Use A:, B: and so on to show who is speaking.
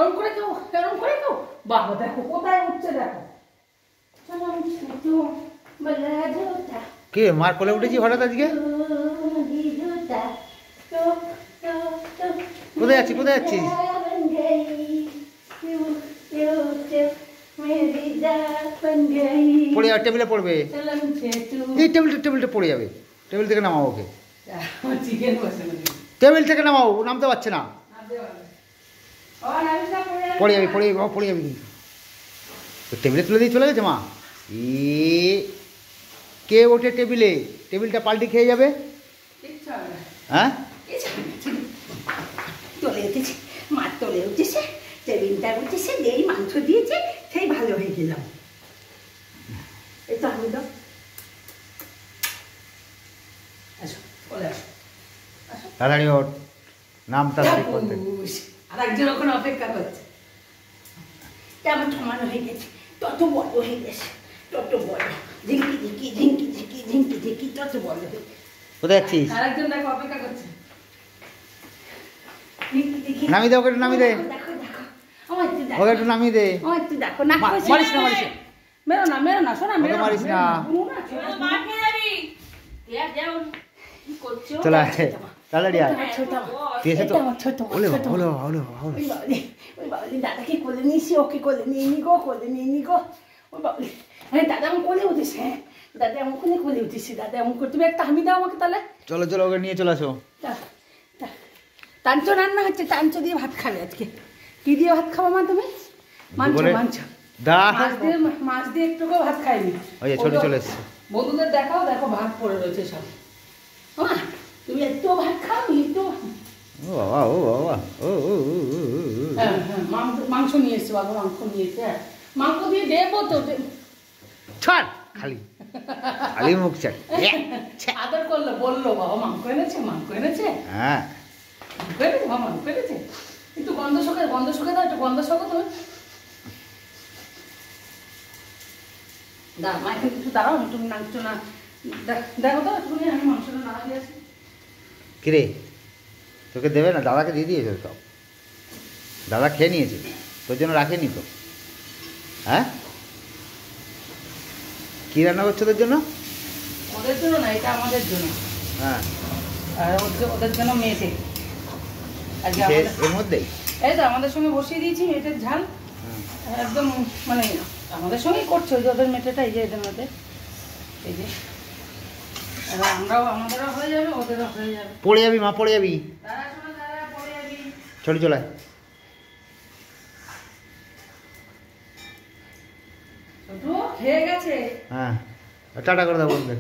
A: ওরকম করে কেউ এরকম করে কেউ বাবা দেখো কোথায় উঠছে দেখো।
B: কে মার কোলে উঠেছি হঠাৎ আজকে? কোথায় যাচ্ছি কোথায় যাচ্ছিস? পড়ে যাবে, টেবিলে পড়বে। এই টেবিলটা পড়ে যাবে, টেবিল থেকে নামাও ওকে। টেবিল থেকে নামাও, ও নামতে পারছে না। পড়ে যাবি পড়ে যাবি বাবা, পড়ে যাবি কিন্তু। টেবিলে তুলে দিয়ে চলে গেছে মা। কে ওঠে টেবিলে? টেবিলটা পাল্টে খেয়ে যাবে। হ্যাঁ
A: চলে উঠেছে, মার চলে উঠেছে, টেবিলটা উঠেছে, যেই মাংস দিয়েছে সেই ভালো হয়ে গেলাম। এই তো আমি তো আসো চলে আসো
B: তাড়াতাড়ি ওঠ, নাম তাড়াতাড়ি করতে।
A: আর একজন ওখানে অপেক্ষা করছে। আমার সমান হয়ে গেছে, তত বড় হয়ে গেছে, তত বড় ঝিঙ্কি ঝিঙ্কি ঝিঙ্কি ঝিঙ্কি ঝিঙ্কি ঝিঙ্কি তত বড় হয়ে।
B: কোথায় যাচ্ছিস?
A: আর একজন দেখো অপেক্ষা করছে।
B: নামিয়ে দে ওকে, একটু নামিয়ে দে।
A: দেখো দেখো আমার একটু দেখো,
B: ওকে একটু নামিয়ে দে।
A: আমার একটু দেখো না।
B: মারিস না মারিস না।
A: মেরো না মেরো না, শোনা মেরো
B: মারিস না।
A: মা খেয়ে যাবি। যাও কি করছো?
B: চলে আয় তাড়াতাড়ি আয়। তুই এসে তো
A: ছোট
B: ওলে বাবা ওলে বাবা ওলে বাবা।
A: ওই বাবলি দাদাকে কোলে নিয়েছি, ওকে কোলে নিয়ে নি গো, কোলে নিয়ে নি গো। ওই বাবলি হ্যাঁ দাদা আমার কোলে উঠিস। হ্যাঁ দাদা আমার কোলে উঠিস, দাদা এমন করে। তুমি একটা হামি দাও আমাকে তাহলে।
B: চলো চলো ওকে নিয়ে চলে আসো।
A: টাঞ্চো রান্না হচ্ছে, টাঞ্চো দিয়ে ভাত খাবে আজকে। কি দিয়ে ভাত খাবো মা তুমি? মাংস মাংস মাছ দিয়ে একটুকু ভাত খাইনি।
B: ওই যে ছোট চলে এসছে।
A: বন্ধুদের দেখাও, দেখো ভাত পড়ে রয়েছে সব। মা তুমি একটু ভাত খাও, একটু।
B: ও বাবা ও বাবা ও ও
A: হ্যাঁ হ্যাঁ মাংস নিয়ে এসছে বাবা, মাংস নিয়ে এসছে। মাংস দিয়ে দেবো তো।
B: ছাড় খালি খালি মুখ চাট।
A: আদর করলো, বললো বাবা মাংস এনেছে, মাংস এনেছে।
B: হ্যাঁ
A: মাংস এনেছে বাবা, মাংস এনেছে। একটু গন্ধ শুকে দাও, একটু গন্ধ শুকো তুমি। দাঁড়া মা, এখন একটু দাঁড়াও, তুমি নাচছো না। দেখো তো একটুখানি আমি মাংসটা নাড়া দিয়ে আসি।
B: কিরে তোকে দেবে না? দাদাকে দিয়ে দিয়েছে সব, দাদা খেয়ে নিয়েছে, তোর জন্য রাখেনি তো। হ্যাঁ কী রান্না করছো তোর জন্য?
A: ওদের জন্য না, এটা আমাদের জন্য।
B: হ্যাঁ
A: আর ওদের জন্য মেয়েটে
B: এর মধ্যেই।
A: এই তো আমাদের সঙ্গে বসিয়ে দিয়েছি মেয়েটের ঝাল একদম, মানে আমাদের সঙ্গেই করছে। ওই যে ওদের মেয়েটা, এই যে এদের মধ্যে, এই যে আমরাও, আমাদেরও হয়ে যাবে, ওদেরও হয়ে যাবে।
B: পড়ে যাবি মা, পড়ে যাবি।
A: দাঁড়া শোনা, দাঁড়া পড়ে যাবি।
B: চলে চলায়
A: ছোটু খেয়ে গেছে।
B: হ্যাঁ টাটা করে দাও বলবে।